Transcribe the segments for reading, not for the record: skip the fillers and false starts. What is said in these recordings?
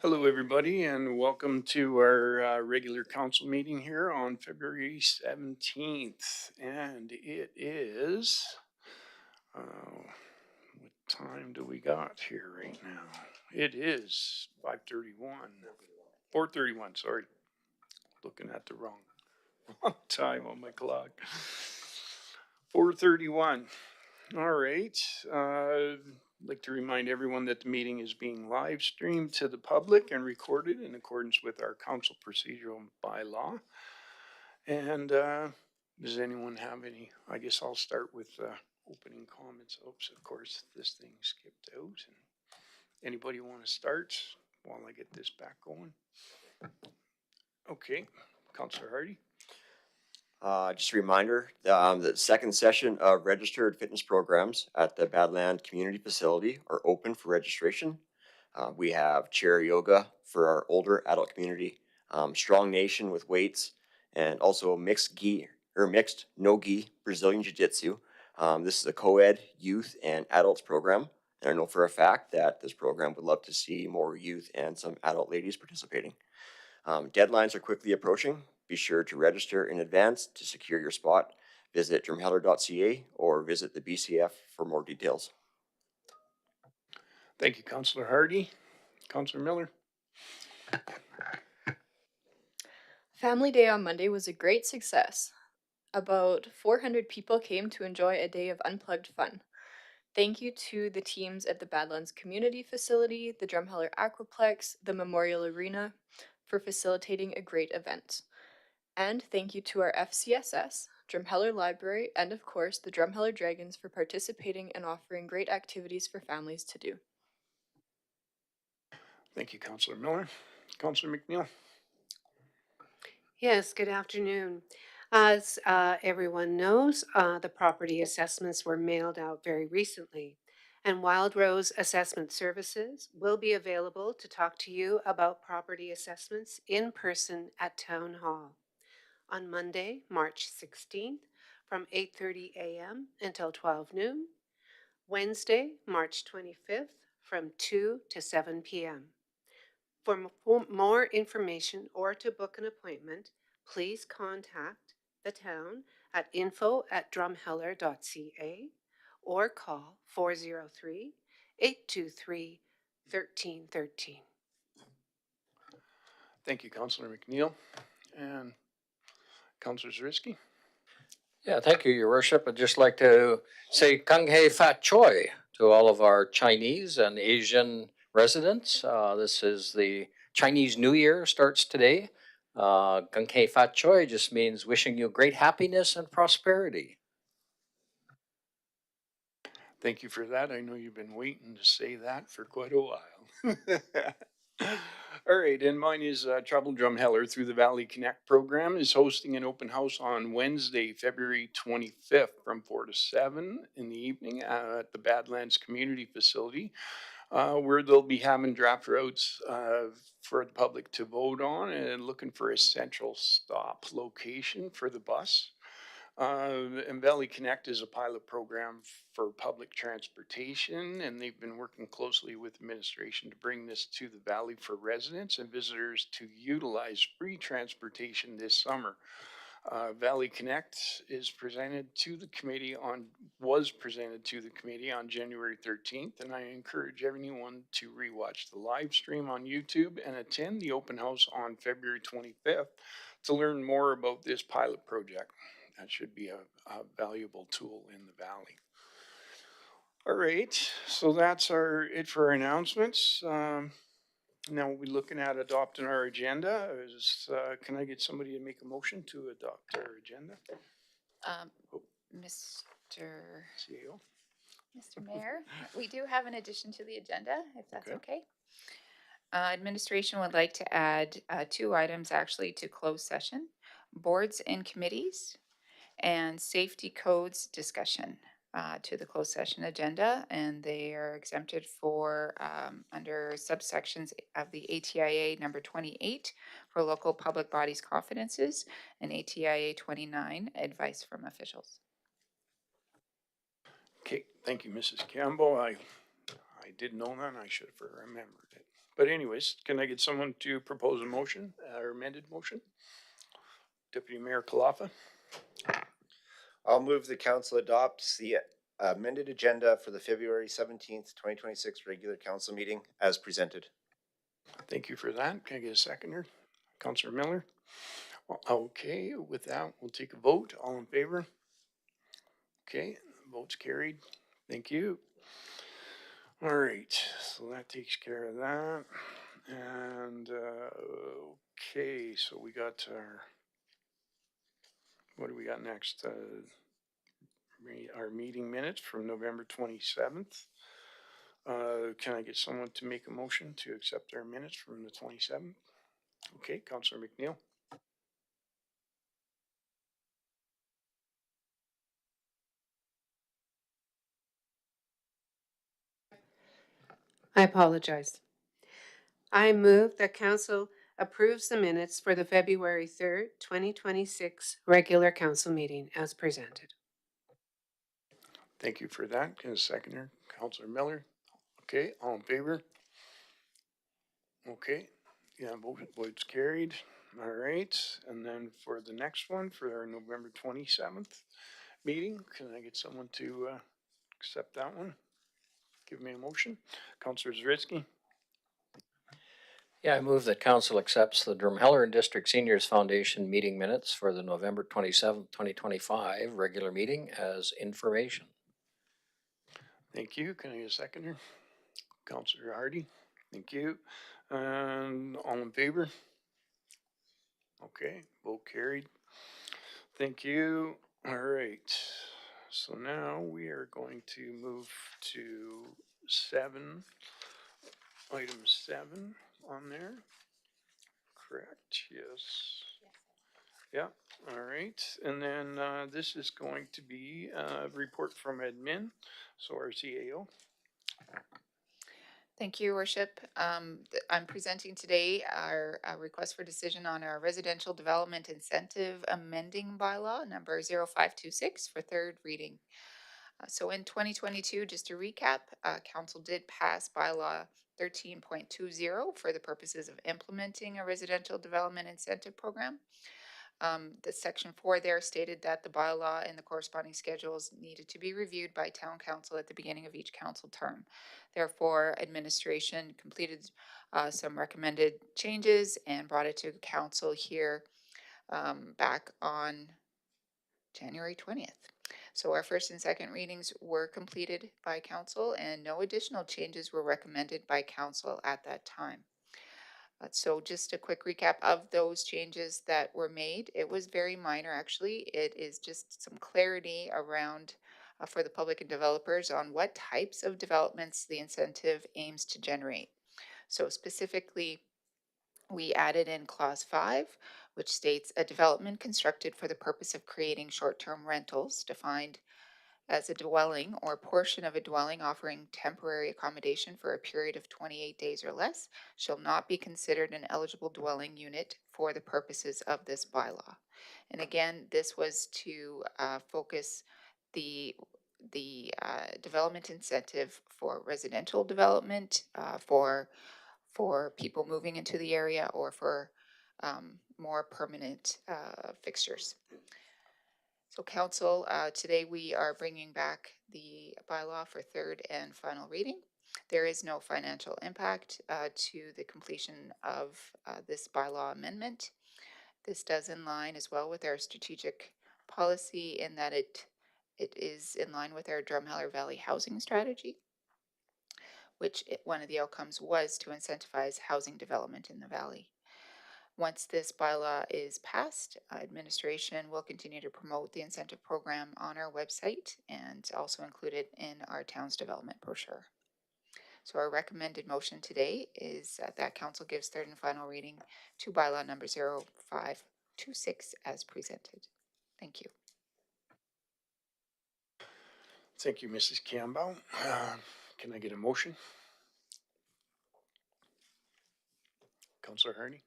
Hello, everybody, and welcome to our regular council meeting here on February 17th. And it is, what time do we got here right now? It is 5:31, 4:31, sorry. Looking at the wrong time on my clock. 4:31. All right. I'd like to remind everyone that the meeting is being live streamed to the public and recorded in accordance with our council procedural bylaw. And does anyone have any? I guess I'll start with opening comments. Oops, of course, this thing skipped out. And anybody want to start while I get this back going? Okay, Councillor Hardy. Just a reminder, the second session of registered fitness programs at the Badland Community Facility are open for registration. We have chair yoga for our older adult community, strong nation with weights, and also mixed no gi Brazilian Jiu-Jitsu. This is a co-ed youth and adults program. And I know for a fact that this program would love to see more youth and some adult ladies participating. Deadlines are quickly approaching. Be sure to register in advance to secure your spot. Visit drumheller.ca or visit the BCF for more details. Thank you, Councillor Hardy. Councillor Miller. Family Day on Monday was a great success. About 400 people came to enjoy a day of unplugged fun. Thank you to the teams at the Badlands Community Facility, the Drumheller Aquaplex, the Memorial Arena for facilitating a great event. And thank you to our FCSS, Drumheller Library, and of course the Drumheller Dragons for participating and offering great activities for families to do. Thank you, Councillor Miller. Councillor McNeil. Yes, good afternoon. As everyone knows, the property assessments were mailed out very recently, and Wild Rose Assessment Services will be available to talk to you about property assessments in person at Town Hall on Monday, March 16th from 8:30 a.m. until 12 noon, Wednesday, March 25th from 2 to 7 p.m. For more information or to book an appointment, please contact the town at info@drumheller.ca or call 403-823-1313. Thank you, Councillor McNeil. And Councillor Zrisky. Yeah, thank you, Your Worship. I'd just like to say Kung Hei Fat Choi to all of our Chinese and Asian residents. This is the Chinese New Year starts today. Kung Hei Fat Choi just means wishing you great happiness and prosperity. Thank you for that. I know you've been waiting to say that for quite a while. All right, and mine is Trouble Drumheller through the Valley Connect program is hosting an open house on Wednesday, February 25th from 4 to 7 in the evening at the Badlands Community Facility, where they'll be having draft routes for the public to vote on and looking for a central stop location for the bus. And Valley Connect is a pilot program for public transportation, and they've been working closely with administration to bring this to the valley for residents and visitors to utilize free transportation this summer. Valley Connect was presented to the committee on January 13th, and I encourage everyone to rewatch the live stream on YouTube and attend the open house on February 25th to learn more about this pilot project. That should be a valuable tool in the valley. All right, so that's it for our announcements. Now we'll be looking at adopting our agenda. Can I get somebody to make a motion to adopt our agenda? Mr. CEO. Mr. Mayor, we do have an addition to the agenda, if that's okay. Administration would like to add 2 items actually to closed session: boards and committees and safety codes discussion to the closed session agenda, and they are exempted for under subsections of the ATIA number 28 for local public bodies confidences and ATIA 29 advice from officials. Okay, thank you, Mrs. Campbell. I did know that, and I should have remembered it. But anyways, can I get someone to propose a motion, or amended motion? Deputy Mayor Kalafa? I'll move the council adopts the amended agenda for the February 17th, 2026 regular council meeting as presented. Thank you for that. Can I get a seconder? Councillor Miller? Okay, with that, we'll take a vote. All in favor? Okay, vote's carried. Thank you. All right, so that takes care of that. And, okay, so we got our, what do we got next? Our meeting minutes from November 27th. Can I get someone to make a motion to accept our minutes from the 27th? Okay, Councillor McNeil. I apologize. I move that council approves the minutes for the February 3rd, 2026 regular council meeting as presented. Thank you for that. Can I seconder? Councillor Miller. Okay, all in favor? Okay, yeah, vote's carried. All right, and then for the next one, for our November 27th meeting, can I get someone to accept that one? Give me a motion. Councillor Zaritsky. Yeah, I move that council accepts the Drumheller District Seniors Foundation meeting minutes for the November 27th, 2025 regular meeting as information. Thank you. Can I get a seconder? Councillor Hardy. Thank you. And all in favor? Okay, vote carried. Thank you. All right. So now we are going to move to item 7 on there. Correct, yes. Yeah, all right. And then this is going to be a report from admin, so our CAO. Thank you, Your Worship. I'm presenting today our request for decision on our residential development incentive amending bylaw number 0526 for third reading. So in 2022, just to recap, council did pass bylaw 13.20 for the purposes of implementing a residential development incentive program. The section 4 there stated that the bylaw and the corresponding schedules needed to be reviewed by town council at the beginning of each council term. Therefore, administration completed some recommended changes and brought it to council here back on January 20th. So our first and second readings were completed by council and no additional changes were recommended by council at that time. So just a quick recap of those changes that were made. It was very minor, actually. It is just some clarity around for the public and developers on what types of developments the incentive aims to generate. So specifically, we added in clause 5, which states a development constructed for the purpose of creating short-term rentals defined as a dwelling or portion of a dwelling offering temporary accommodation for a period of 28 days or less shall not be considered an eligible dwelling unit for the purposes of this bylaw. And again, this was to focus the development incentive for residential development, for people moving into the area, or for more permanent fixtures. So council, today we are bringing back the bylaw for third and final reading. There is no financial impact to the completion of this bylaw amendment. This does in line as well with our strategic policy in that it is in line with our Drumheller Valley housing strategy, which one of the outcomes was to incentivize housing development in the valley. Once this bylaw is passed, administration will continue to promote the incentive program on our website and also include it in our town's development brochure. So our recommended motion today is that council gives third and final reading to bylaw number 0526 as presented. Thank you. Thank you, Mrs. Campbell. Can I get a motion? Councillor Hardy.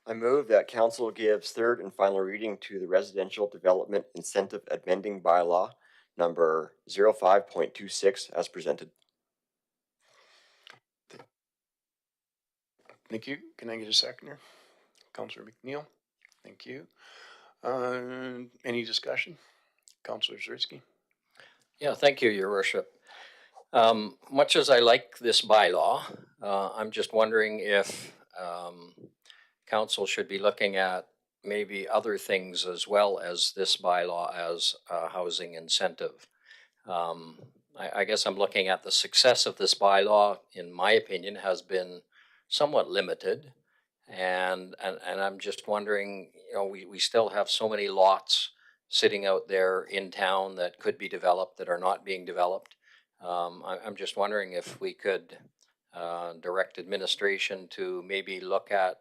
I move that council gives third and final reading to the residential development incentive amending bylaw number 05.26 as presented. Thank you. Can I get a seconder? Councillor McNeil. Thank you. Any discussion? Councillor Zersky. Yeah, thank you, Your Worship. Much as I like this bylaw, I'm just wondering if council should be looking at maybe other things as well as this bylaw as a housing incentive. I guess I'm looking at the success of this bylaw, in my opinion, has been somewhat limited. And I'm just wondering, we still have so many lots sitting out there in town that could be developed that are not being developed. I'm just wondering if we could direct administration to maybe look at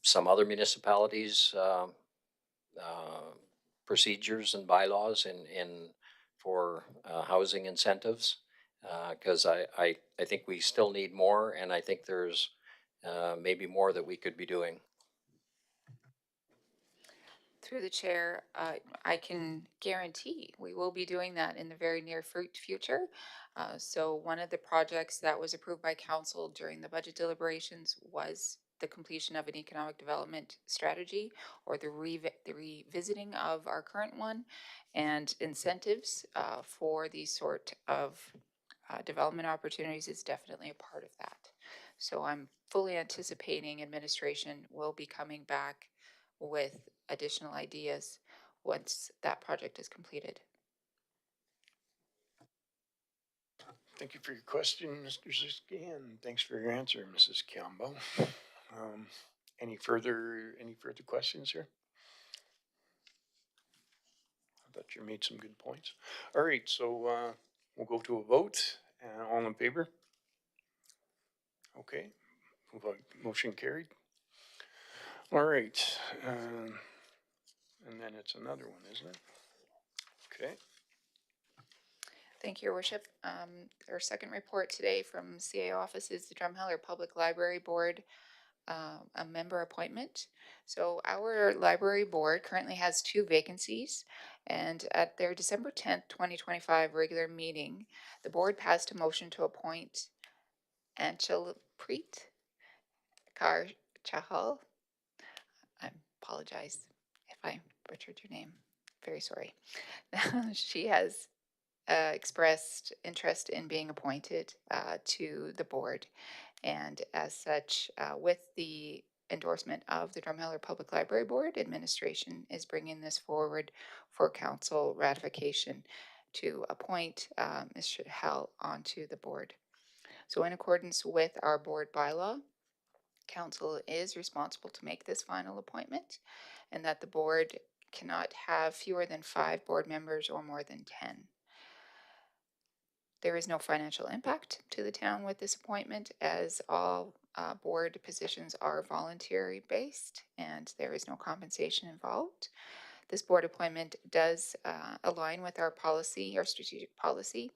some other municipalities' procedures and bylaws for housing incentives. Because I think we still need more, and I think there's maybe more that we could be doing. Through the chair, I can guarantee we will be doing that in the very near future. So one of the projects that was approved by council during the budget deliberations was the completion of an economic development strategy, or the revisiting of our current one, and incentives for these sort of development opportunities is definitely a part of that. So I'm fully anticipating administration will be coming back with additional ideas once that project is completed. Thank you for your question, Mr. Zersky, and thanks for your answer, Mrs. Campbell. Any further questions here? I thought you made some good points. All right, so we'll go to a vote. All in favor? Okay, motion carried. All right, and then it's another one, isn't it? Okay. Thank you, Your Worship. Our second report today from CA office is the Drumheller Public Library Board, a member appointment. So our library board currently has 2 vacancies, and at their December 10th, 2025 regular meeting, the board passed a motion to appoint Anchal-Preet Kaur Chahal. I apologize if I butchered your name. Very sorry. She has expressed interest in being appointed to the board. And as such, with the endorsement of the Drumheller Public Library Board, administration is bringing this forward for council ratification to appoint Ms. Chahal onto the board. So in accordance with our board bylaw, council is responsible to make this final appointment, and that the board cannot have fewer than 5 board members or more than 10. There is no financial impact to the town with this appointment, as all board positions are voluntary based and there is no compensation involved. This board appointment does align with our policy, our strategic policy,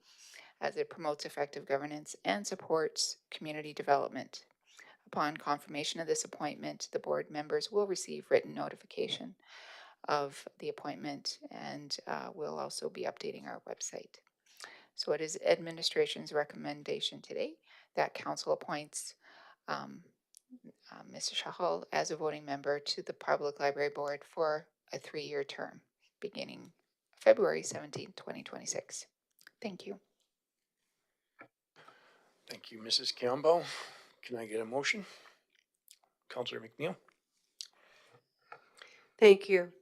as it promotes effective governance and supports community development. Upon confirmation of this appointment, the board members will receive written notification of the appointment, and we'll also be updating our website. So it is administration's recommendation today that council appoints Mr. Chahal as a voting member to the Public Library Board for a 3-year term beginning February 17th, 2026. Thank you. Thank you, Mrs. Campbell. Can I get a motion? Councillor McNeil. Thank you.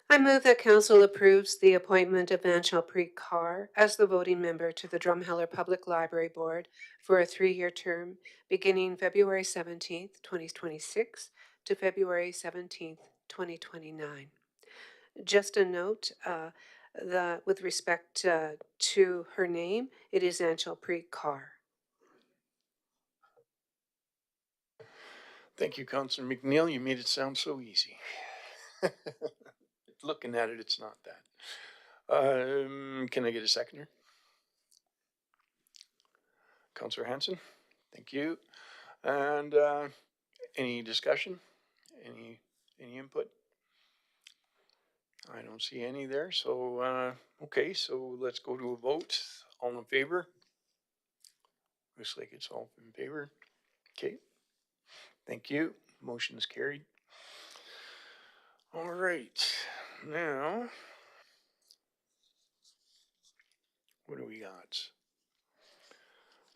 I move that council approves the appointment of Anchal-Preet Kaur as the voting member to the Drumheller Public Library Board for a 3-year term beginning February 17th, 2026 to February 17th, 2029. Just a note, with respect to her name, it is Anchal-Preet Kaur. Thank you, Councillor McNeil. You made it sound so easy. Looking at it, it's not that. Can I get a seconder? Councillor Hanson. Thank you. And any discussion? Any input? I don't see any there. So okay, so let's go to a vote. All in favor? Looks like it's all in favor. Okay. Thank you. Motion is carried. All right, now, what do we got?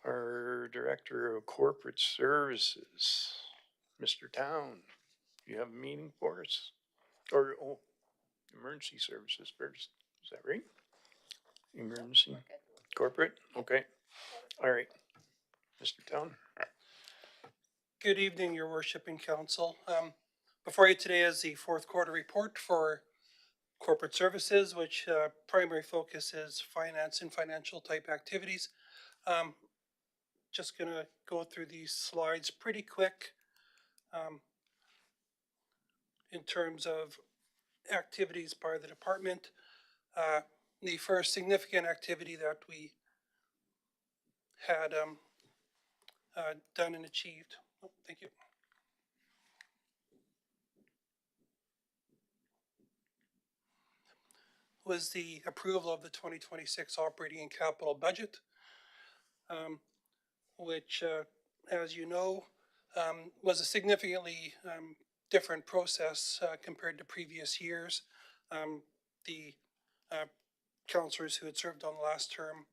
Our Director of Corporate Services, Mr. Town, you have a meeting for us? Or, emergency services first, is that right? Emergency, corporate, okay, all right, Mr. Town. Good evening, Your Worship and Council. Before you today is the fourth quarter report for corporate services, which primary focus is finance and financial type activities. Um, just gonna go through these slides pretty quick in terms of activities by the department. The first significant activity that we had done and achieved. Oh, thank you. Was the approval of the 2026 operating and capital budget, which, as you know, was a significantly different process compared to previous years. The councillors who had served on the last term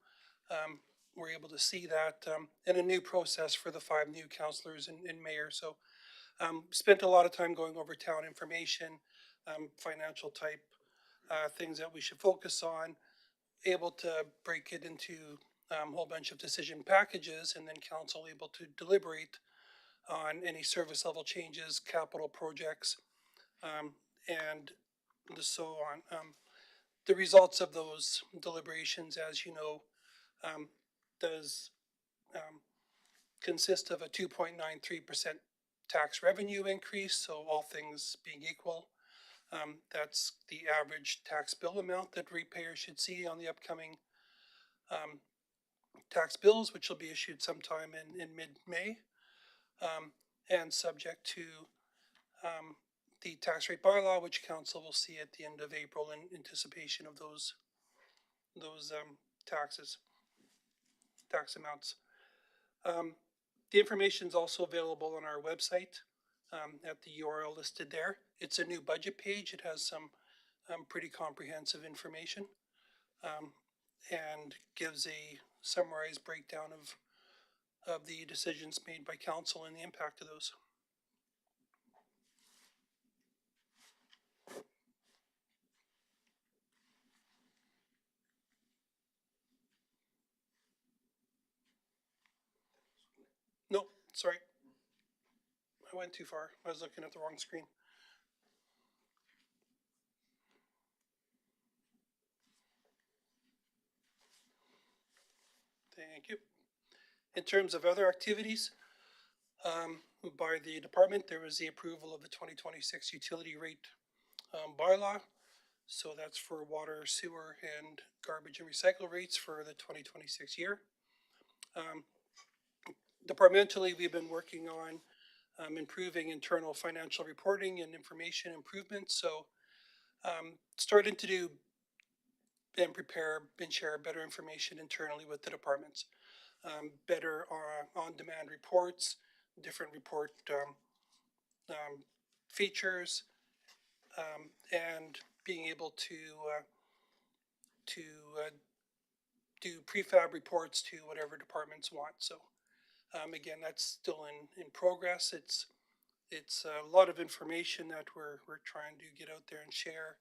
were able to see that in a new process for the 5 new councillors and mayor. So spent a lot of time going over town information, financial type things that we should focus on, able to break it into a whole bunch of decision packages, and then council able to deliberate on any service level changes, capital projects, and so on. The results of those deliberations, as you know, does consist of a 2.93% tax revenue increase. So all things being equal, that's the average tax bill amount that ratepayers should see on the upcoming tax bills, which will be issued sometime in mid-May, and subject to the tax rate bylaw, which council will see at the end of April in anticipation of those tax amounts. The information is also available on our website at the URL listed there. It's a new budget page. It has some pretty comprehensive information and gives a summarized breakdown of the decisions made by council and the impact of those. No, sorry. I went too far. I was looking at the wrong screen. Thank you. In terms of other activities, by the department, there was the approval of the 2026 utility rate bylaw. So that's for water, sewer, and garbage and recycle rates for the 2026 year. Departmentally, we've been working on improving internal financial reporting and information improvements. So starting to do and prepare and share better information internally with the departments. Better on-demand reports, different report features, and being able to do prefab reports to whatever departments want. So again, that's still in progress. It's a lot of information that we're trying to get out there and share,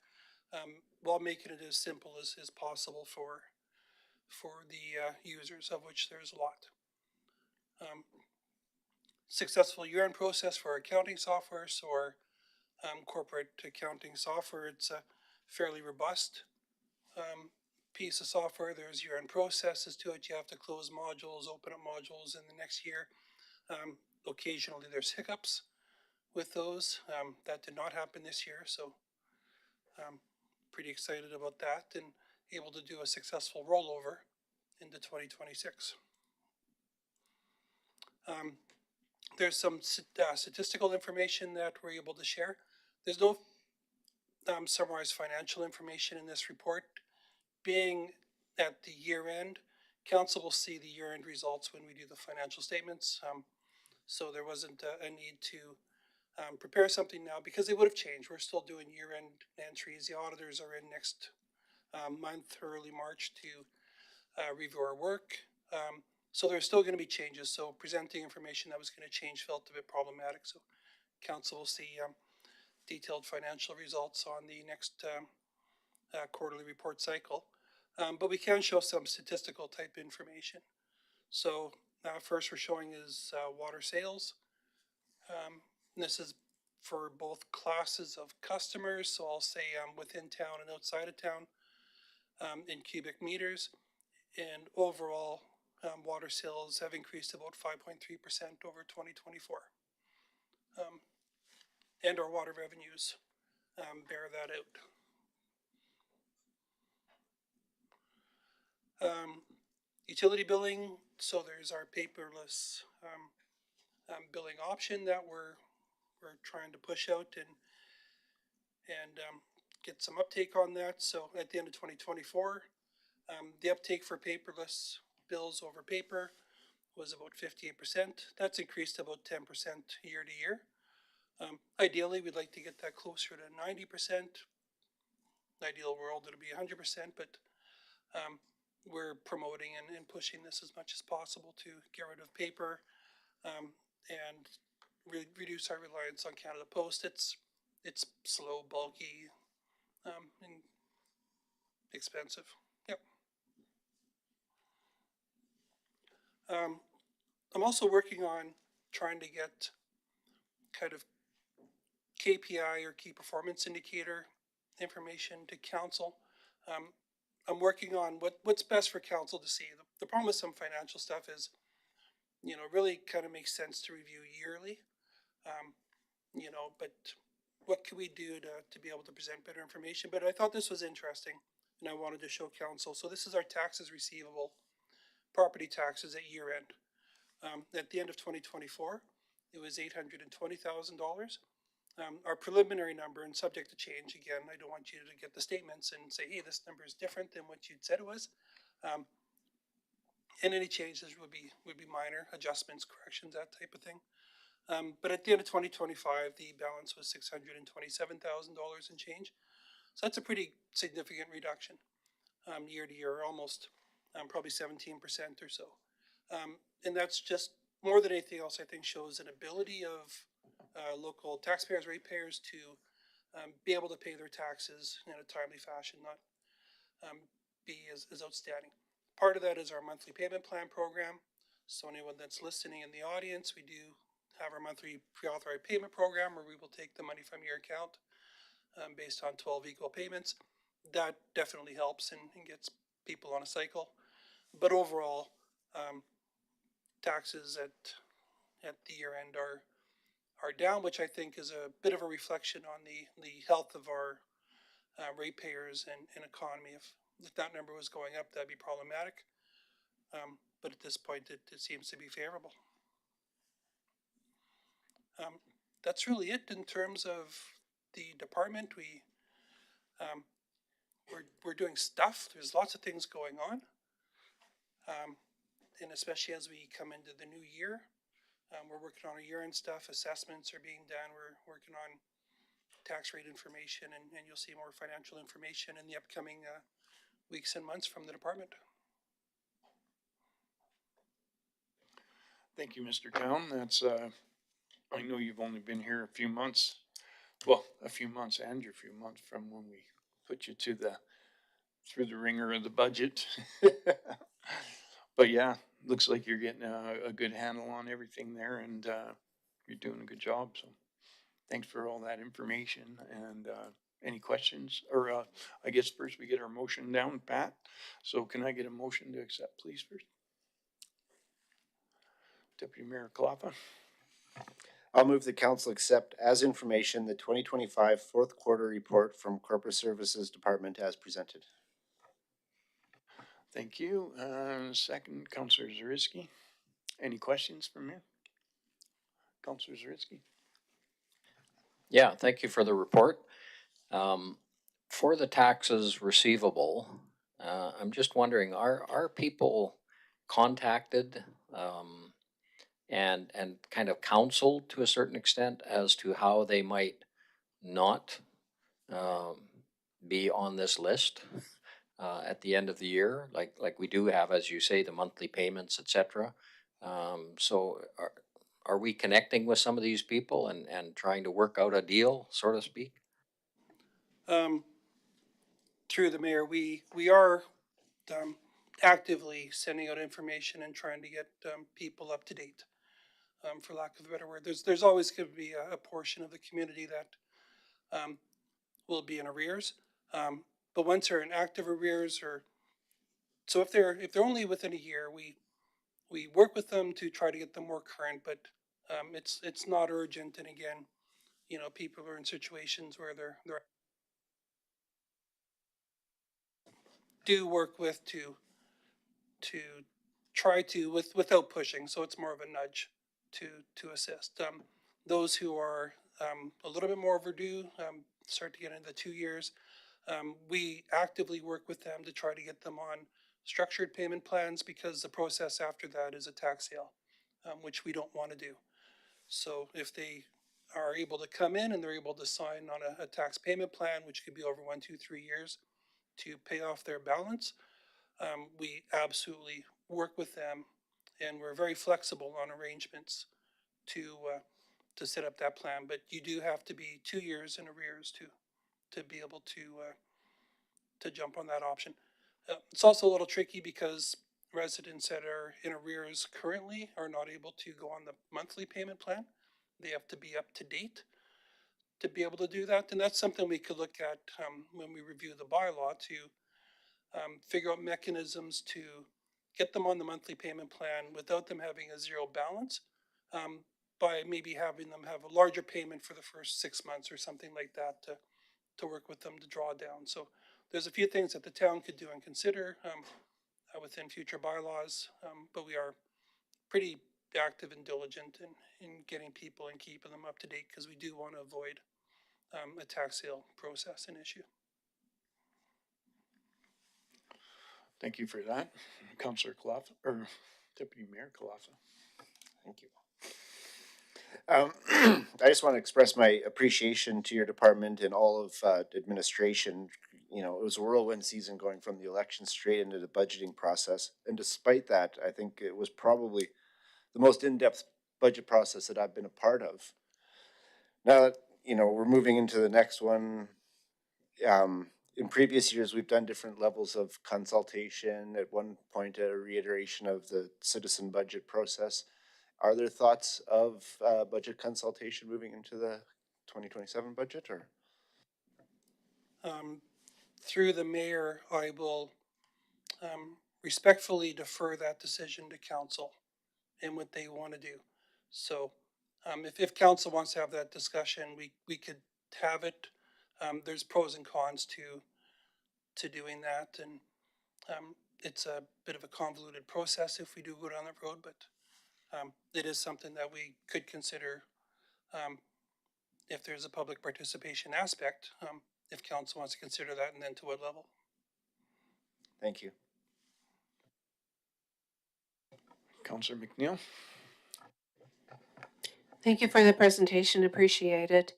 while making it as simple as possible for the users, of which there's a lot. Successful year-end process for accounting software, so our corporate accounting software. It's a fairly robust piece of software. There's year-end processes to it. You have to close modules, open up modules in the next year. Occasionally there's hiccups with those. That did not happen this year, so pretty excited about that and able to do a successful rollover into 2026. There's some statistical information that we're able to share. There's no summarized financial information in this report. Being at the year end, council will see the year end results when we do the financial statements. So there wasn't a need to prepare something now because they would have changed. We're still doing year-end entries. The auditors are in next month, early March, to review our work. So there's still going to be changes. So presenting information that was going to change felt a bit problematic. So council will see detailed financial results on the next quarterly report cycle. But we can show some statistical type information. So first we're showing is water sales. This is for both classes of customers. So I'll say within town and outside of town in cubic meters. And overall, water sales have increased about 5.3% over 2024. And our water revenues bear that out. Utility billing, so there's our paperless billing option that we're trying to push out and get some uptake on that. So at the end of 2024, the uptake for paperless bills over paper was about 58%. That's increased to about 10% year to year. Ideally, we'd like to get that closer to 90%. Ideal world, it'll be 100%, but we're promoting and pushing this as much as possible to get rid of paper and reduce our reliance on Canada Post. It's slow, bulky, and expensive. Yep. I'm also working on trying to get kind of KPI or key performance indicator information to council. I'm working on what's best for council to see. The problem with some financial stuff is, really kind of makes sense to review yearly. But what can we do to be able to present better information? But I thought this was interesting and I wanted to show council. So this is our taxes receivable, property taxes at year end. At the end of 2024, it was $820,000. Our preliminary number, and subject to change, again, I don't want you to get the statements and say, hey, this number is different than what you'd said it was. And any changes would be minor adjustments, corrections, that type of thing. But at the end of 2025, the balance was $627,000 and change. So that's a pretty significant reduction year to year, almost probably 17% or so. And that's just more than anything else, I think, shows an ability of local taxpayers, ratepayers to be able to pay their taxes in a timely fashion, not be as outstanding. Part of that is our monthly payment plan program. So anyone that's listening in the audience, we do have our monthly pre-authorized payment program where we will take the money from your account based on 12 equal payments. That definitely helps and gets people on a cycle. But overall, taxes at the year end are down, which I think is a bit of a reflection on the health of our ratepayers and economy. If that number was going up, that'd be problematic. But at this point, it seems to be favorable. That's really it in terms of the department. We're doing stuff. There's lots of things going on, and especially as we come into the new year, we're working on our year-end stuff. Assessments are being done. We're working on tax rate information, and you'll see more financial information in the upcoming weeks and months from the department. Thank you, Mr. Town. That's, I know you've only been here a few months. Well, a few months and your few months from when we put you through the ringer of the budget. But yeah, looks like you're getting a good handle on everything there and you're doing a good job. So thanks for all that information and any questions? Or I guess first we get our motion down, Pat. So can I get a motion to accept, please, first? Deputy Mayor Kalapa. I'll move the council accept as information the 2025 fourth quarter report from Corporate Services Department as presented. Thank you. Second, Councillor Zaritsky. Any questions from you? Councillor Zaritsky. Yeah, thank you for the report. For the taxes receivable, I'm just wondering, are people contacted and kind of counsel to a certain extent as to how they might not um, be on this list at the end of the year, like we do have, as you say, the monthly payments, etc. So are we connecting with some of these people and trying to work out a deal, so to speak? Um, through the mayor, we are actively sending out information and trying to get people up to date. For lack of a better word, there's always going to be a portion of the community that will be in arrears. But once they're in active arrears, or so if they're only within a year, we work with them to try to get them more current. But it's not urgent. And again, people are in situations where they're do work with to try to without pushing. So it's more of a nudge to assist those who are a little bit more overdue. Start to get into the 2 years. We actively work with them to try to get them on structured payment plans because the process after that is a tax sale, which we don't want to do. So if they are able to come in and they're able to sign on a tax payment plan, which could be over 1, 2, 3 years to pay off their balance, we absolutely work with them, and we're very flexible on arrangements to set up that plan. But you do have to be 2 years in arrears to be able to jump on that option. It's also a little tricky because residents that are in arrears currently are not able to go on the monthly payment plan. They have to be up to date to be able to do that, and that's something we could look at when we review the bylaw to figure out mechanisms to get them on the monthly payment plan without them having a zero balance, um, by maybe having them have a larger payment for the first 6 months or something like that to work with them to draw down. So there's a few things that the town could do and consider within future bylaws, but we are pretty active and diligent in getting people and keeping them up to date because we do want to avoid a tax sale process and issue. Thank you for that, Councillor Clough, or Deputy Mayor Clough. Thank you. I just want to express my appreciation to your department and all of administration. It was a whirlwind season going from the election straight into the budgeting process. And despite that, I think it was probably the most in-depth budget process that I've been a part of. Now that, we're moving into the next one, in previous years, we've done different levels of consultation. At one point, a reiteration of the citizen budget process. Are there thoughts of budget consultation moving into the 2027 budget, or? Um, through the mayor, I will respectfully defer that decision to council and what they want to do. So if council wants to have that discussion, we could have it. There's pros and cons to doing that, and it's a bit of a convoluted process if we do go down that road, but it is something that we could consider um, if there's a public participation aspect, if council wants to consider that, and then to what level. Thank you. Councillor McNeil. Thank you for the presentation. Appreciate it.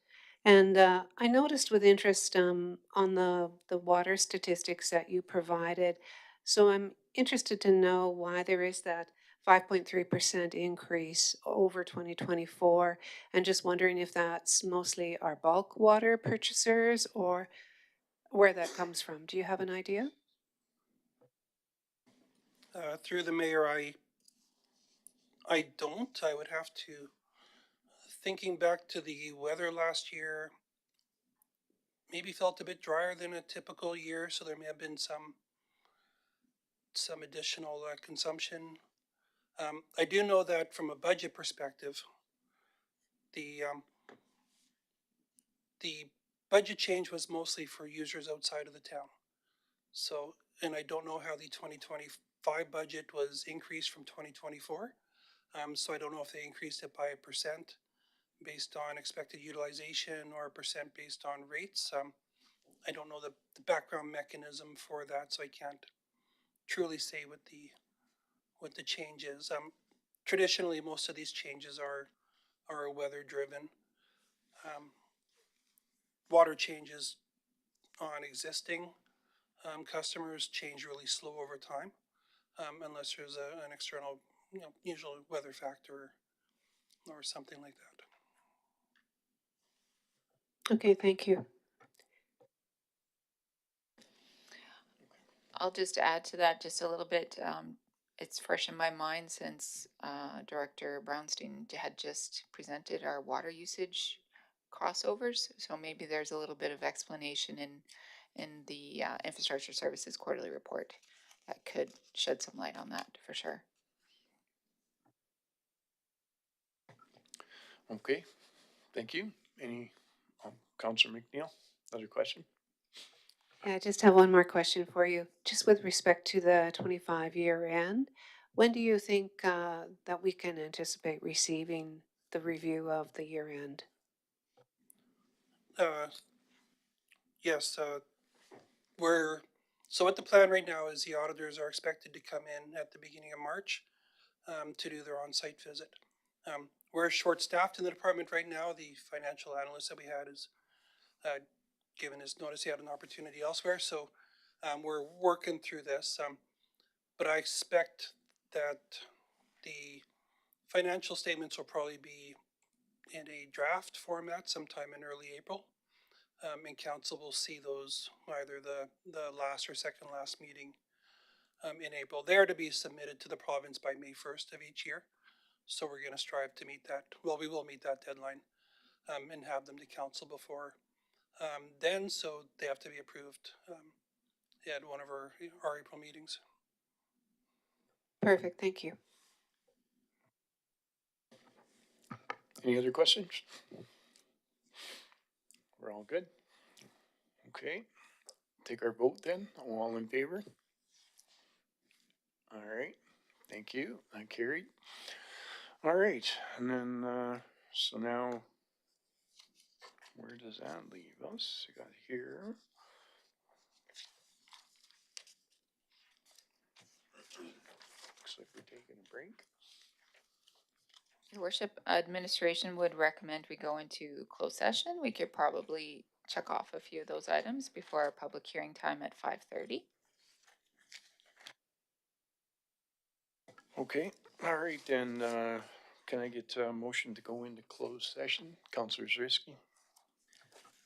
And I noticed with interest on the water statistics that you provided. So I'm interested to know why there is that 5.3% increase over 2024, and just wondering if that's mostly our bulk water purchasers or where that comes from. Do you have an idea? Through the mayor, I don't. I would have to, thinking back to the weather last year, maybe felt a bit drier than a typical year, so there may have been some additional consumption. I do know that from a budget perspective, the the budget change was mostly for users outside of the town. So, and I don't know how the 2025 budget was increased from 2024. So I don't know if they increased it by 1% based on expected utilization or 1% based on rates. I don't know the background mechanism for that, so I can't truly say what the change is. traditionally, most of these changes are weather driven. Water changes on existing customers change really slow over time, unless there's an external, usual weather factor or something like that. Okay, thank you. I'll just add to that just a little bit. It's fresh in my mind since Director Brownstein had just presented our water usage crossovers. So maybe there's a little bit of explanation in the infrastructure services quarterly report that could shed some light on that for sure. Okay, thank you. Any, Councillor McNeil, other question? Yeah, I just have one more question for you. Just with respect to the 25 year end, when do you think that we can anticipate receiving the review of the year end? Yes, so what the plan right now is the auditors are expected to come in at the beginning of March to do their on-site visit. We're short-staffed in the department right now. The financial analyst that we had is given his notice he had an opportunity elsewhere, so we're working through this. But I expect that the financial statements will probably be in a draft format sometime in early April. And council will see those either the last or second last meeting in April. They are to be submitted to the province by May 1st of each year. So we're going to strive to meet that. Well, we will meet that deadline and have them to council before then. So they have to be approved at one of our April meetings. Perfect, thank you. Any other questions? We're all good? Okay, take our vote then. All in favor? All right, thank you. I carried. All right, and then, so now, where does that leave us? We got here. Looks like we're taking a break. Your worship, administration would recommend we go into closed session. We could probably check off a few of those items before our public hearing time at 5:30. Okay, all right, then, can I get a motion to go into closed session? Councillor Zrisky?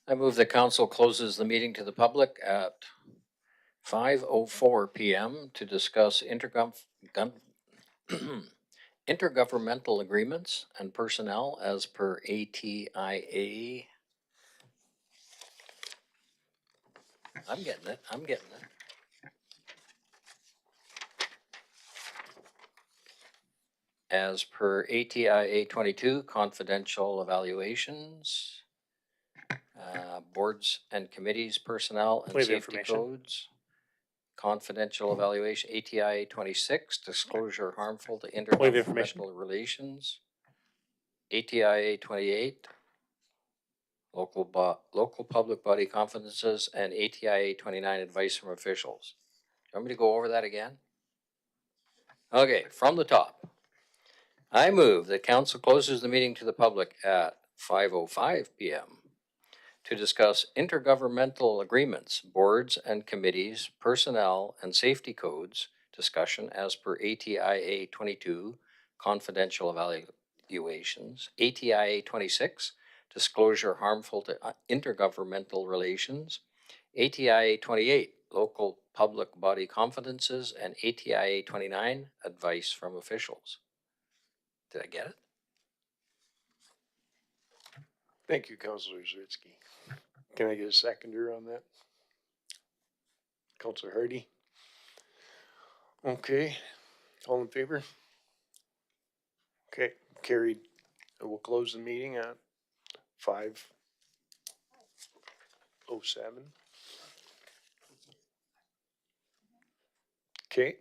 I move the council closes the meeting to the public at 5:04 PM to discuss intergovernmental agreements and personnel as per ATIA. I'm getting it. As per ATIA 22, confidential evaluations, boards and committees, personnel and Point of safety information. codes, confidential evaluation, ATIA 26, disclosure harmful to Point of information. intergovernmental relations, ATIA 28, local public body confidences, and ATIA 29, advice from officials. You want me to go over that again? Okay, from the top. I move that council closes the meeting to the public at 5:05 PM to discuss intergovernmental agreements, boards and committees, personnel and safety codes, discussion as per ATIA 22, confidential evaluations, ATIA 26, disclosure harmful to intergovernmental relations, ATIA 28, local public body confidences, and ATIA 29, advice from officials. Did I get it? Thank you, Councillor Zrisky. Can I get a seconder on that? Councillor Hardy? Okay, all in favor? Okay, carried. We'll close the meeting at 5:07. Okay.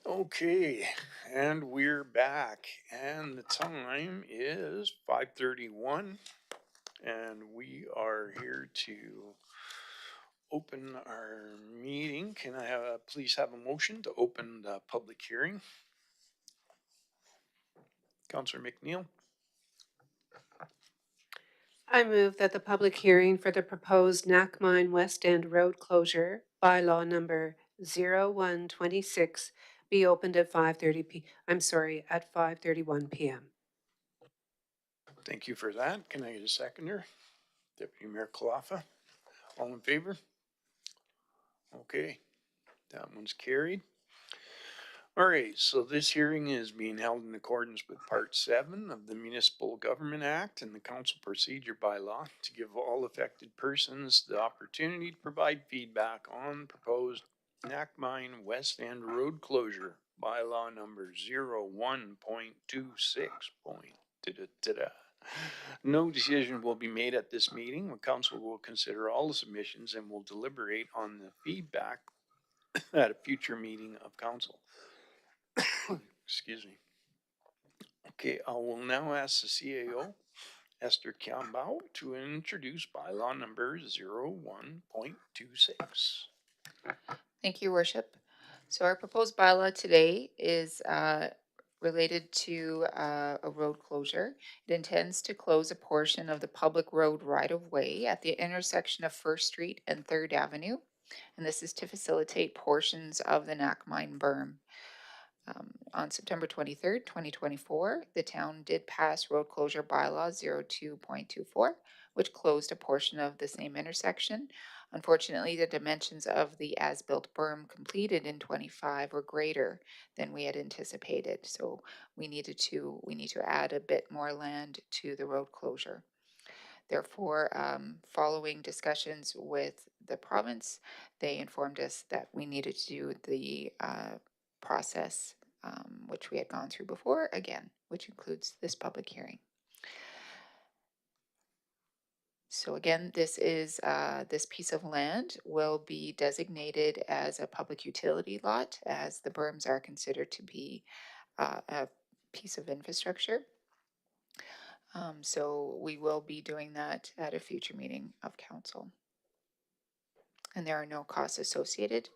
Okay, and we're back, and the time is 5:31, and we are here to open our meeting. Can I please have a motion to open the public hearing? Councillor McNeil? I move that the public hearing for the proposed Nakmine West End Road closure, bylaw number 0126, be opened at 5:31 p.m. Thank you for that. Can I get a seconder? Deputy Mayor Kalafa? All in favor? Okay, that one's carried. All right, so this hearing is being held in accordance with Part 7 of the Municipal Government Act and the Council Procedure Bylaw to give all affected persons the opportunity to provide feedback on proposed Nakmine West End Road closure, bylaw number 01.26. No decision will be made at this meeting. The council will consider all the submissions and will deliberate on the feedback at a future meeting of council. Excuse me. Okay, I will now ask the CAO, Esther Kiambao, to introduce bylaw number 01.26. Thank you, Your Worship. So our proposed bylaw today is related to a road closure. It intends to close a portion of the public road right-of-way at the intersection of First Street and Third Avenue. And this is to facilitate portions of the Nakmine berm. On September 23rd, 2024, the town did pass road closure bylaw 02.24, which closed a portion of the same intersection. Unfortunately, the dimensions of the as-built berm completed in 25 were greater than we had anticipated. So we need to add a bit more land to the road closure. Therefore, following discussions with the province, they informed us that we needed to do the process which we had gone through before again, which includes this public hearing. So again, this piece of land will be designated as a public utility lot, as the berms are considered to be a piece of infrastructure. So we will be doing that at a future meeting of council. And there are no costs associated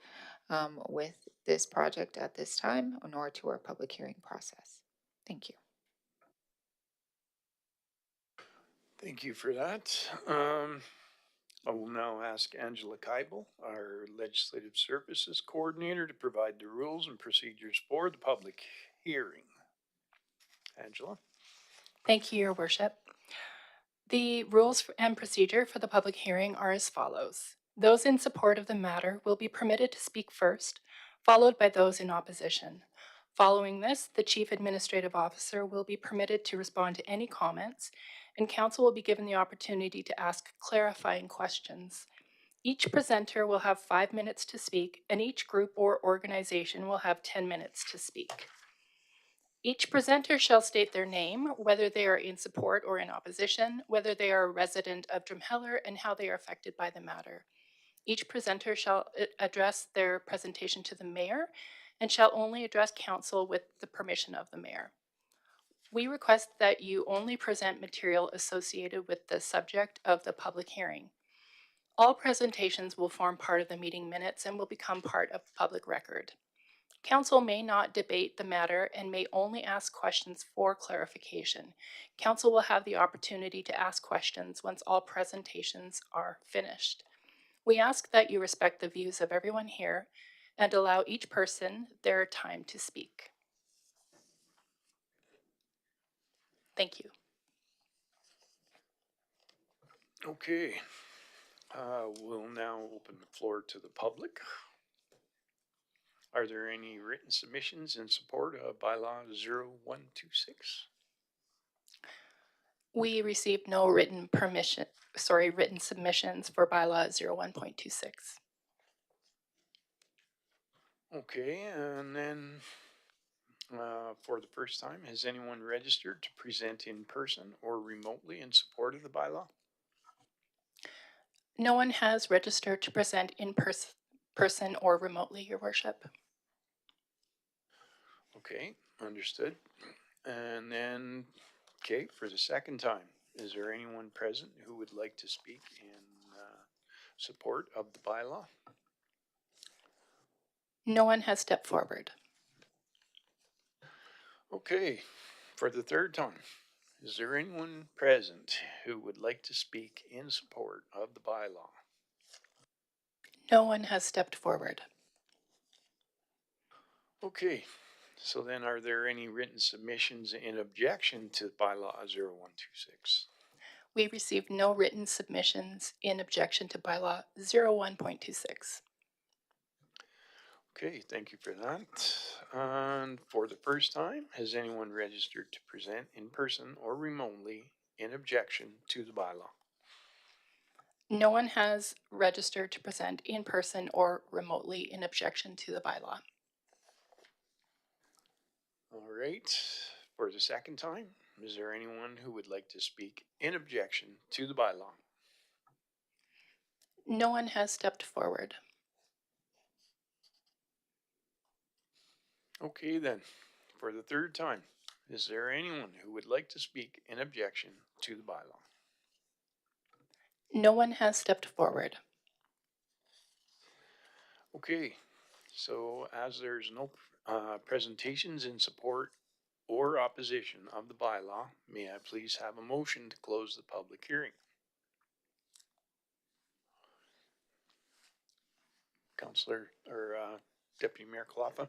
with this project at this time, nor to our public hearing process. Thank you. Thank you for that. I will now ask Angela Keibel, our Legislative Services Coordinator, to provide the rules and procedures for the public hearing. Angela? Thank you, Your Worship. The rules and procedure for the public hearing are as follows. Those in support of the matter will be permitted to speak first, followed by those in opposition. Following this, the Chief Administrative Officer will be permitted to respond to any comments, and Council will be given the opportunity to ask clarifying questions. Each presenter will have 5 minutes to speak, and each group or organization will have 10 minutes to speak. Each presenter shall state their name, whether they are in support or in opposition, whether they are a resident of Drumheller, and how they are affected by the matter. Each presenter shall address their presentation to the mayor and shall only address council with the permission of the mayor. We request that you only present material associated with the subject of the public hearing. All presentations will form part of the meeting minutes and will become part of public record. Council may not debate the matter and may only ask questions for clarification. Council will have the opportunity to ask questions once all presentations are finished. We ask that you respect the views of everyone here and allow each person their time to speak. Thank you. Okay. We'll now open the floor to the public. Are there any written submissions in support of bylaw 0126? We received no written submissions for bylaw 01.26. Okay, and then for the first time, has anyone registered to present in person or remotely in support of the bylaw? No one has registered to present in person or remotely, Your Worship. Okay, understood. And then, okay, for the second time, is there anyone present who would like to speak in support of the bylaw? No one has stepped forward. Okay, for the third time, is there anyone present who would like to speak in support of the bylaw? No one has stepped forward. Okay, so then are there any written submissions in objection to bylaw 0126? We received no written submissions in objection to bylaw 01.26. Okay, thank you for that. And for the first time, has anyone registered to present in person or remotely in objection to the bylaw? No one has registered to present in person or remotely in objection to the bylaw. All right, for the second time, is there anyone who would like to speak in objection to the bylaw? No one has stepped forward. Okay, then, for the third time, is there anyone who would like to speak in objection to the bylaw? No one has stepped forward. Okay, so as there's no presentations in support or opposition of the bylaw, may I please have a motion to close the public hearing? Councillor or Deputy Mayor Cloffa?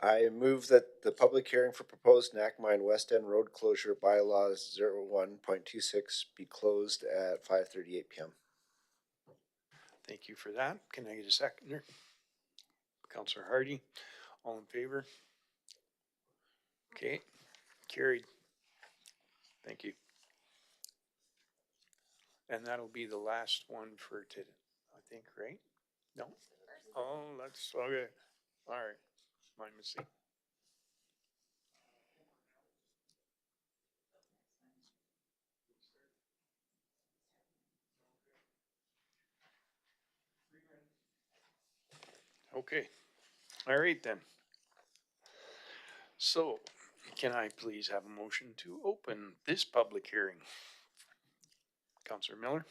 I move that the public hearing for proposed Nackmine West End Road closure bylaws 01.26 be closed at 5:38 p.m. Thank you for that. Can I get a seconder? Councillor Hardy, all in favor? Okay, carried. Thank you. And that'll be the last one for today, I think, right? No? Oh, that's okay. All right, my mistake. Okay, all right then. So, can I please have a motion to open this public hearing? Councillor Miller?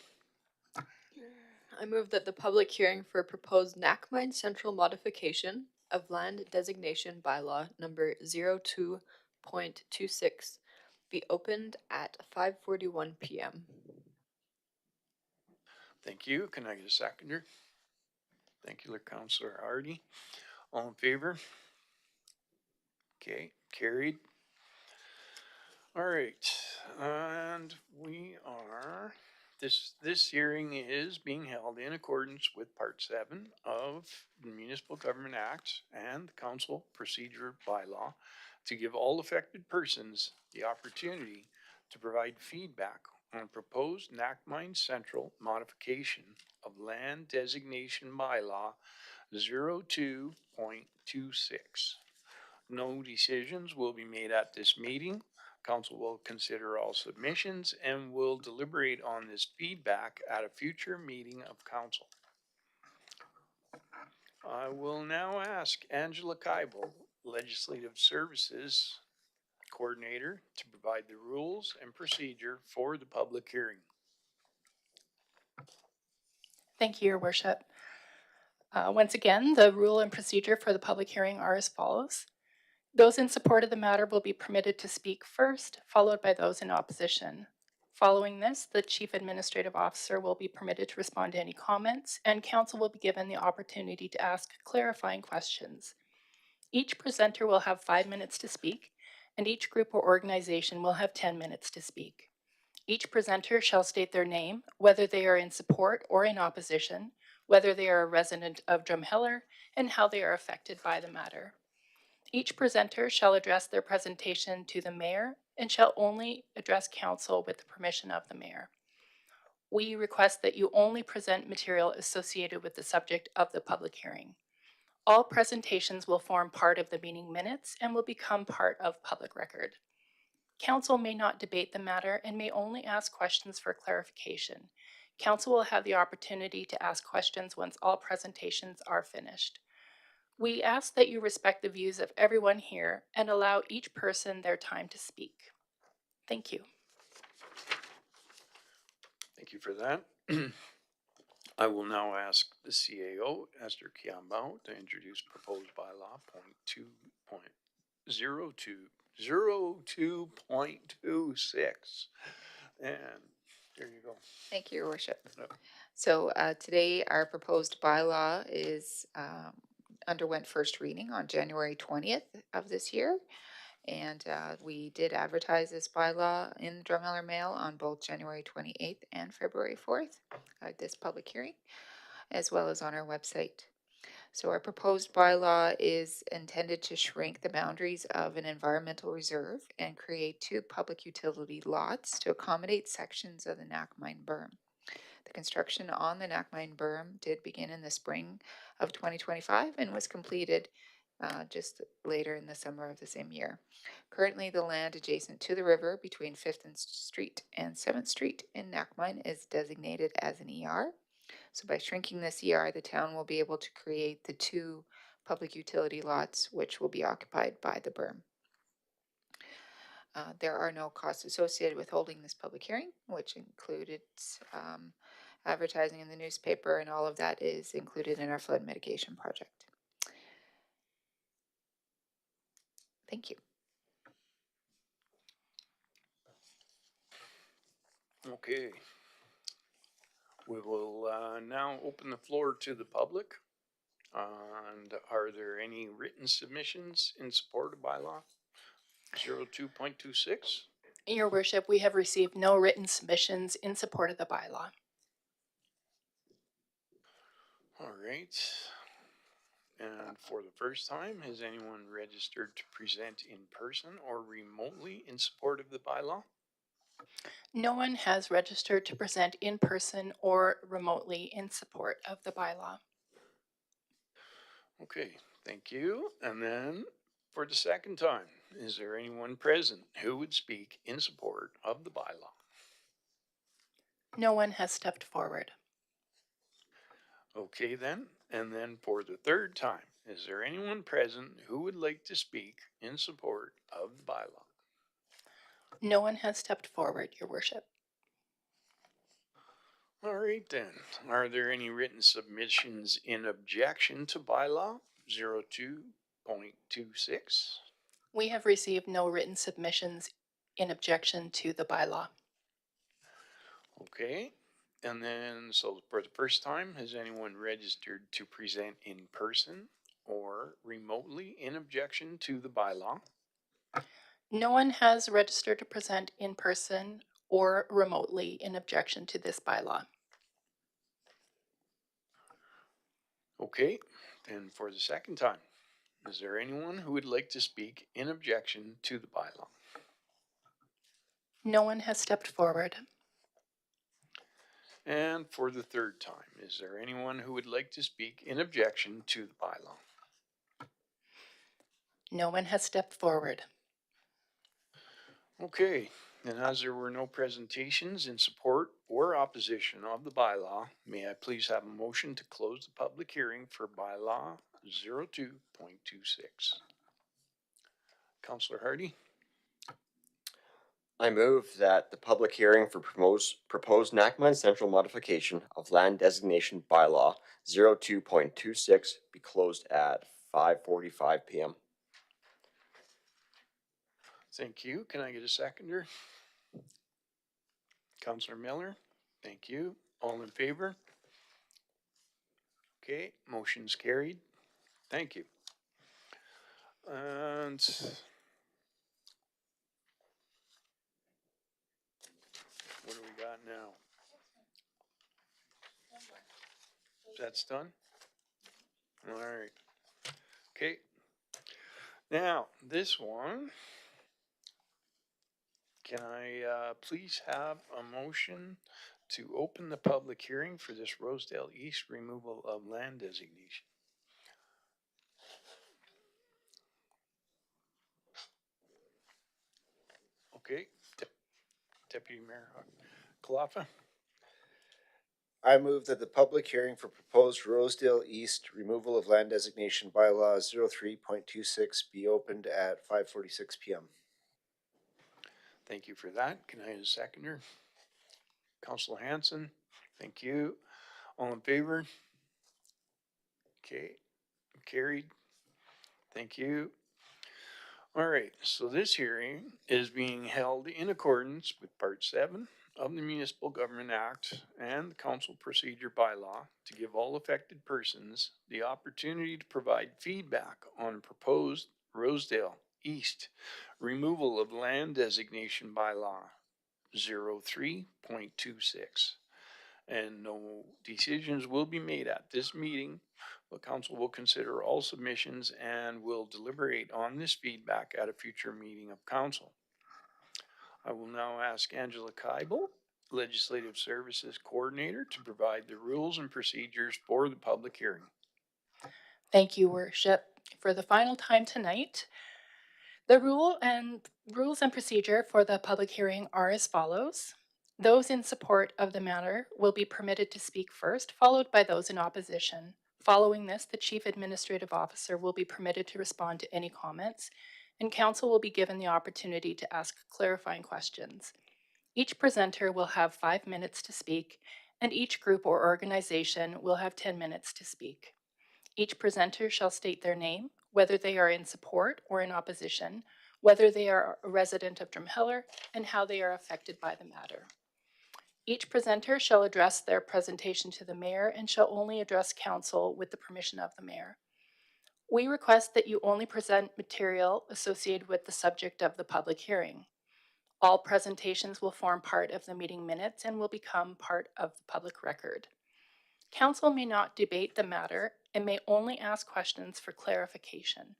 I move that the public hearing for proposed Nackmine Central modification of land designation bylaw number 02.26 be opened at 5:41 p.m. Thank you. Can I get a seconder? Thank you, Councillor Hardy. All in favor? Okay, carried. All right, and we are, this hearing is being held in accordance with Part 7 of the Municipal Government Act and the Council Procedure Bylaw to give all affected persons the opportunity to provide feedback on proposed Nackmine Central modification of land designation bylaw 02.26. No decisions will be made at this meeting. Council will consider all submissions and will deliberate on this feedback at a future meeting of council. I will now ask Angela Kybel, Legislative Services Coordinator, to provide the rules and procedure for the public hearing. Thank you, Your Worship. Once again, the rule and procedure for the public hearing are as follows. Those in support of the matter will be permitted to speak first, followed by those in opposition. Following this, the Chief Administrative Officer will be permitted to respond to any comments, and Council will be given the opportunity to ask clarifying questions. Each presenter will have 5 minutes to speak, and each group or organization will have 10 minutes to speak. Each presenter shall state their name, whether they are in support or in opposition, whether they are a resident of Drumheller, and how they are affected by the matter. Each presenter shall address their presentation to the mayor and shall only address council with the permission of the mayor. We request that you only present material associated with the subject of the public hearing. All presentations will form part of the meeting minutes and will become part of public record. Council may not debate the matter and may only ask questions for clarification. Council will have the opportunity to ask questions once all presentations are finished. We ask that you respect the views of everyone here and allow each person their time to speak. Thank you. Thank you for that. I will now ask the CAO, Esther Kiambao, to introduce proposed bylaw 02.02.26. And there you go. Thank you, Your Worship. Yep. So today, our proposed bylaw is underwent first reading on January 20th of this year. And we did advertise this bylaw in the Drumheller Mail on both January 28th and February 4th, this public hearing, as well as on our website. So our proposed bylaw is intended to shrink the boundaries of an environmental reserve and create 2 public utility lots to accommodate sections of the Knackmine berm. The construction on the Knackmine berm did begin in the spring of 2025 and was completed just later in the summer of the same year. Currently, the land adjacent to the river between 5th Street and 7th Street in Knackmine is designated as an ER. So by shrinking this ER, the town will be able to create the 2 public utility lots, which will be occupied by the berm. There are no costs associated with holding this public hearing, which included advertising in the newspaper, and all of that is included in our flood mitigation project. Thank you. Okay. We will now open the floor to the public. And are there any written submissions in support of bylaw 02.26? Your Worship, we have received no written submissions in support of the bylaw. All right. And for the first time, has anyone registered to present in person or remotely in support of the bylaw? No one has registered to present in person or remotely in support of the bylaw. Okay, thank you. And then for the second time, is there anyone present who would speak in support of the bylaw? No one has stepped forward. Okay then, and then for the third time, is there anyone present who would like to speak in support of the bylaw? No one has stepped forward, Your Worship. All right then, are there any written submissions in objection to bylaw 02.26? We have received no written submissions in objection to the bylaw. Okay, and then so for the first time, has anyone registered to present in person or remotely in objection to the bylaw? No one has registered to present in person or remotely in objection to this bylaw. Okay, then for the second time, is there anyone who would like to speak in objection to the bylaw? No one has stepped forward. And for the third time, is there anyone who would like to speak in objection to the bylaw? No one has stepped forward. Okay, and as there were no presentations in support or opposition of the bylaw, may I please have a motion to close the public hearing for bylaw 02.26? Councillor Hardy? I move that the public hearing for proposed Knackmine Central modification of land designation bylaw 02.26 be closed at 5:45 p.m. Thank you. Can I get a seconder? Councillor Miller? Thank you. All in favor? Okay, motion's carried. Thank you. And what do we got now? That's done? All right. Okay. Now, this one, can I please have a motion to open the public hearing for this Rosedale East removal of land designation? Okay, Deputy Mayor Kalafa. I move that the public hearing for proposed Rosedale East removal of land designation bylaw 03.26 be opened at 5:46 p.m. Thank you for that. Can I have a seconder? Councillor Hanson, thank you. All in favor? Okay, carried. Thank you. All right, so this hearing is being held in accordance with Part 7 of the Municipal Government Act and the Council Procedure Bylaw to give all affected persons the opportunity to provide feedback on proposed Rosedale East removal of land designation bylaw 03.26. And no decisions will be made at this meeting. The council will consider all submissions and will deliberate on this feedback at a future meeting of council. I will now ask Angela Keibel, Legislative Services Coordinator, to provide the rules and procedures for the public hearing. Thank you, Worship. For the final time tonight, the rules and procedure for the public hearing are as follows. Those in support of the matter will be permitted to speak first, followed by those in opposition. Following this, the Chief Administrative Officer will be permitted to respond to any comments, and council will be given the opportunity to ask clarifying questions. Each presenter will have 5 minutes to speak, and each group or organization will have 10 minutes to speak. Each presenter shall state their name, whether they are in support or in opposition, whether they are a resident of Drumheller, and how they are affected by the matter. Each presenter shall address their presentation to the mayor and shall only address council with the permission of the mayor. We request that you only present material associated with the subject of the public hearing. All presentations will form part of the meeting minutes and will become part of the public record. Council may not debate the matter and may only ask questions for clarification.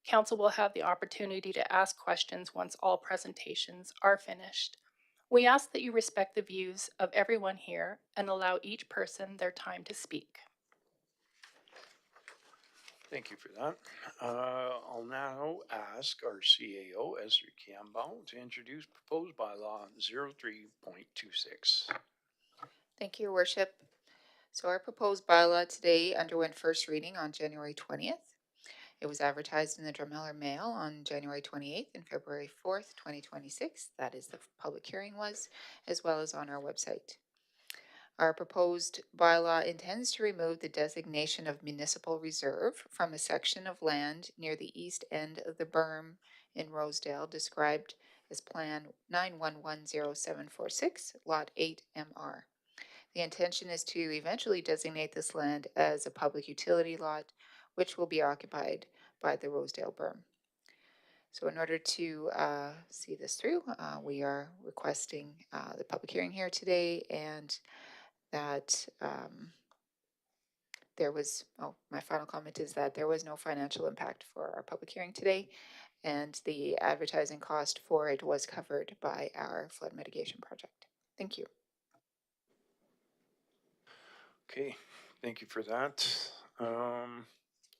Council will have the opportunity to ask questions once all presentations are finished. We ask that you respect the views of everyone here and allow each person their time to speak. Thank you for that. I'll now ask our CAO, Esther Campbell, to introduce proposed bylaw 03.26. Thank you, Your Worship. So our proposed bylaw today underwent first reading on January 20th. It was advertised in the Drumheller Mail on January 28th and February 4th, 2026. That is the public hearing was, as well as on our website. Our proposed bylaw intends to remove the designation of municipal reserve from a section of land near the east end of the berm in Rosedale described as Plan 9110746, Lot 8 MR. The intention is to eventually designate this land as a public utility lot, which will be occupied by the Rosedale berm. So in order to see this through, we are requesting the public hearing here today, and that there was, my final comment is that there was no financial impact for our public hearing today, and the advertising cost for it was covered by our flood mitigation project. Thank you. Okay, thank you for that.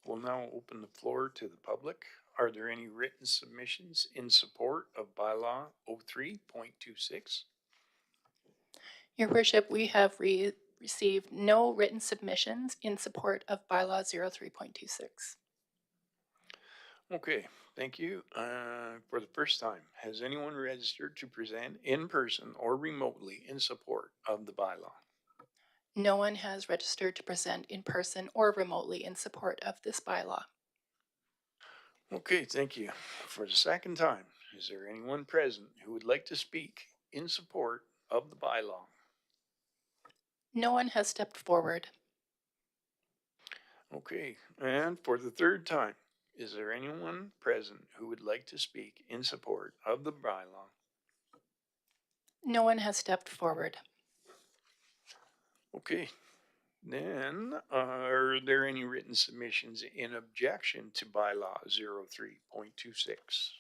We'll now open the floor to the public. Are there any written submissions in support of bylaw 03.26? Your Worship, we have received no written submissions in support of bylaw 03.26. Okay, thank you. For the first time, has anyone registered to present in person or remotely in support of the bylaw? No one has registered to present in person or remotely in support of this bylaw. Okay, thank you. For the second time, is there anyone present who would like to speak in support of the bylaw? No one has stepped forward. Okay, and for the third time, is there anyone present who would like to speak in support of the bylaw? No one has stepped forward. Okay, then are there any written submissions in objection to bylaw 03.26?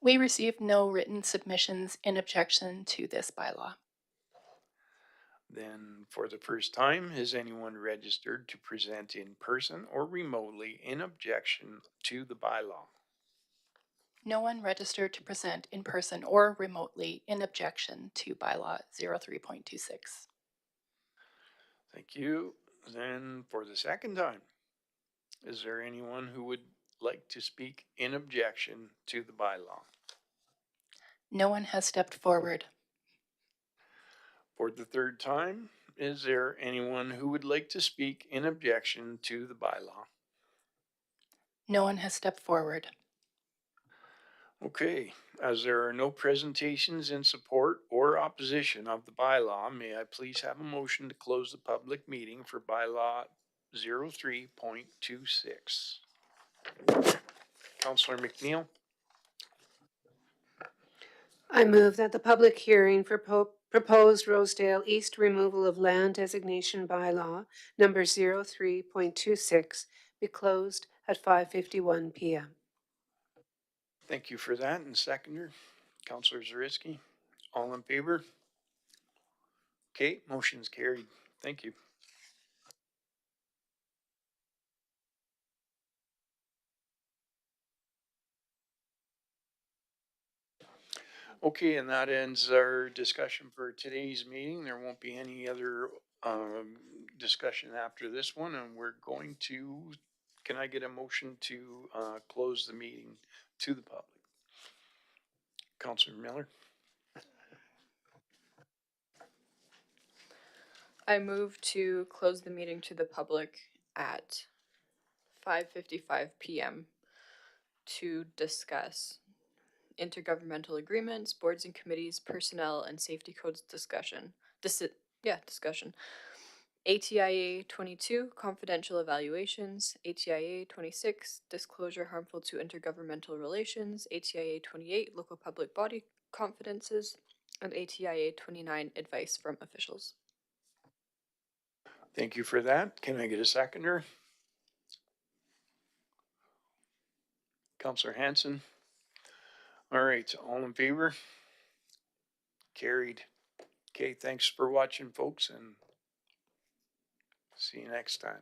We received no written submissions in objection to this bylaw. Then, for the first time, has anyone registered to present in person or remotely in objection to the bylaw? No one registered to present in person or remotely in objection to bylaw 03.26. Thank you. Then for the second time, is there anyone who would like to speak in objection to the bylaw? No one has stepped forward. For the third time, is there anyone who would like to speak in objection to the bylaw? No one has stepped forward. Okay, as there are no presentations in support or opposition of the bylaw, may I please have a motion to close the public meeting for bylaw 03.26? Councillor McNeil, I move that the public hearing for proposed Rosedale East removal of land designation bylaw number 03.26 be closed at 5:51 p.m. thank you for that. And seconder, Councillor Zarisky, all in favor? Okay, motion's carried. Thank you. Okay, and that ends our discussion for today's meeting. There won't be any other discussion after this one, and we're going to, can I get a motion to close the meeting to the public? Councillor Miller, I move to close the meeting to the public at 5:55 p.m. to discuss intergovernmental agreements, boards and committees, personnel, and safety codes discussion. Discussion. ATIA 22, confidential evaluations. ATIA 26, disclosure harmful to intergovernmental relations. ATIA 28, local public body confidences. And ATIA 29, advice from officials. thank you for that. Can I get a seconder? Councillor Hanson. All right, all in favor? Carried. Okay, thanks for watching, folks, and see you next time.